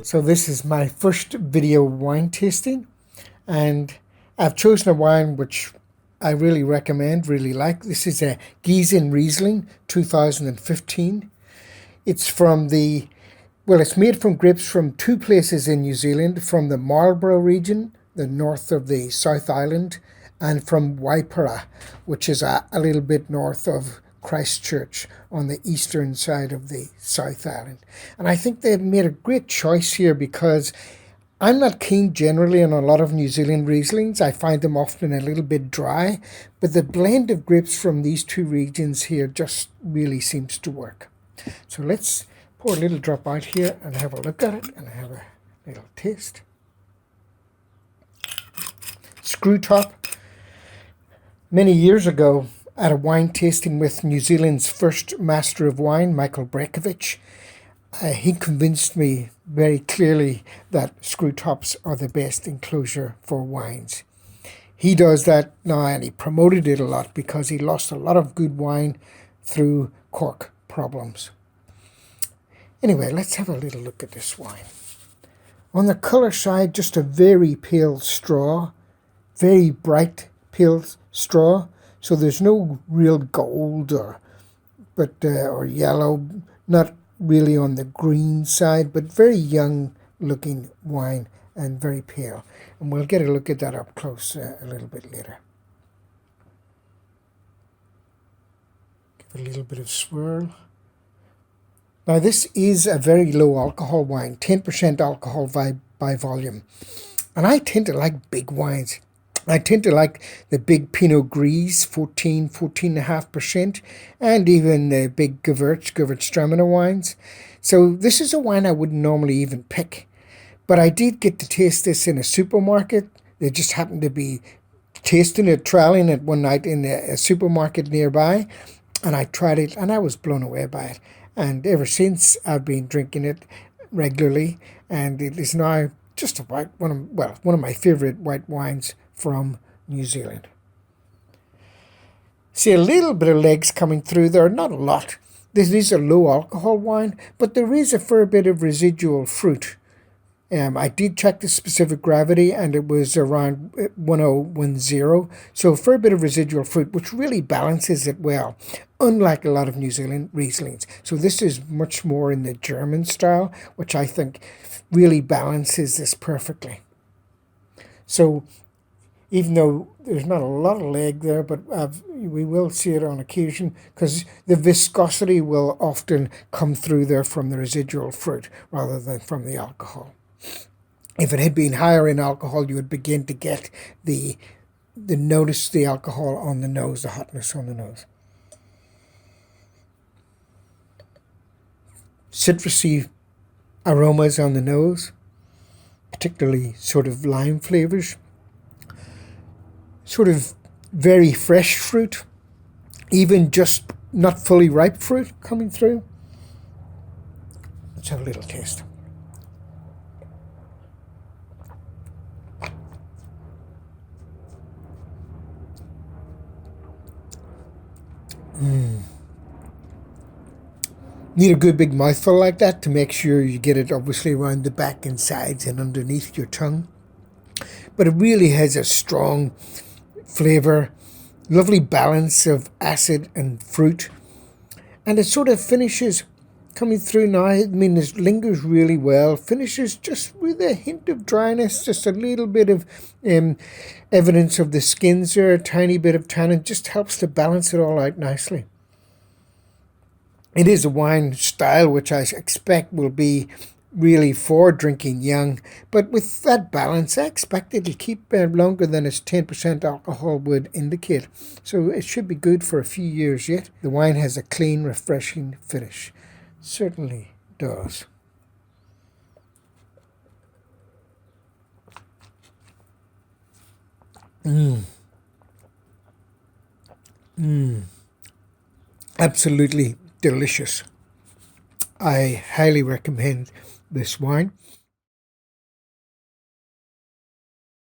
So this is my first video wine tasting, and I've chosen a wine which I really recommend, really like. This is a Giesen Riesling 2015. It's from it's made from grapes from two places in New Zealand, from the Marlborough region, the north of the South Island, and from Waipara, which is a little bit north of Christchurch on the eastern side of the South Island. And I think they've made a great choice here because I'm not keen generally on a lot of New Zealand Rieslings. I find them often a little bit dry, but the blend of grapes from these two regions here just really seems to work. So let's pour a little drop out here and have a look at it and have a little taste. Screw top. Many years ago, at a wine tasting with New Zealand's first master of wine, Michael Brekovich, he convinced me very clearly that screw tops are the best enclosure for wines. He does that now, and he promoted it a lot because he lost a lot of good wine through cork problems. Anyway, let's have a little look at this wine. On the colour side, just a very pale straw, very bright pale straw. So there's no real gold or yellow, not really on the green side, but very young looking wine and very pale. And we'll get a look at that up close a little bit later. Give it a little bit of swirl. Now this is a very low alcohol wine, 10% alcohol by volume. And I tend to like big wines. I tend to like the big Pinot Gris, 14.5%, and even the big Gewürztraminer wines. So this is a wine I wouldn't normally even pick. But I did get to taste this in a supermarket. They just happened to be tasting it, trialing it one night in a supermarket nearby. And I tried it, and I was blown away by it. And ever since, I've been drinking it regularly. And it is now just about one of my favourite white wines from New Zealand. See a little bit of legs coming through there, not a lot. This is a low alcohol wine, but there is a fair bit of residual fruit. I did check the specific gravity and it was around 1010, so a fair bit of residual fruit, which really balances it well, unlike a lot of New Zealand Rieslings. So this is much more in the German style, which I think really balances this perfectly. So even though there's not a lot of leg there, but we will see it on occasion because the viscosity will often come through there from the residual fruit rather than from the alcohol. If it had been higher in alcohol, you would begin to get the notice the alcohol on the nose, the hotness on the nose. Citrusy aromas on the nose, particularly sort of lime flavors. Sort of very fresh fruit, even just not fully ripe fruit coming through. Let's have a little taste. Need a good big mouthful like that to make sure you get it obviously around the back and sides and underneath your tongue. But it really has a strong flavor, lovely balance of acid and fruit, and it sort of finishes coming through now. I mean, it lingers really well, finishes just with a hint of dryness, just a little bit of evidence of the skins there, a tiny bit of tannin, just helps to balance it all out nicely. It is a wine style which I expect will be really for drinking young, but with that balance, I expect it'll keep longer than its 10% alcohol would indicate. So it should be good for a few years yet. The wine has a clean, refreshing finish. Certainly does. Absolutely delicious. I highly recommend this wine.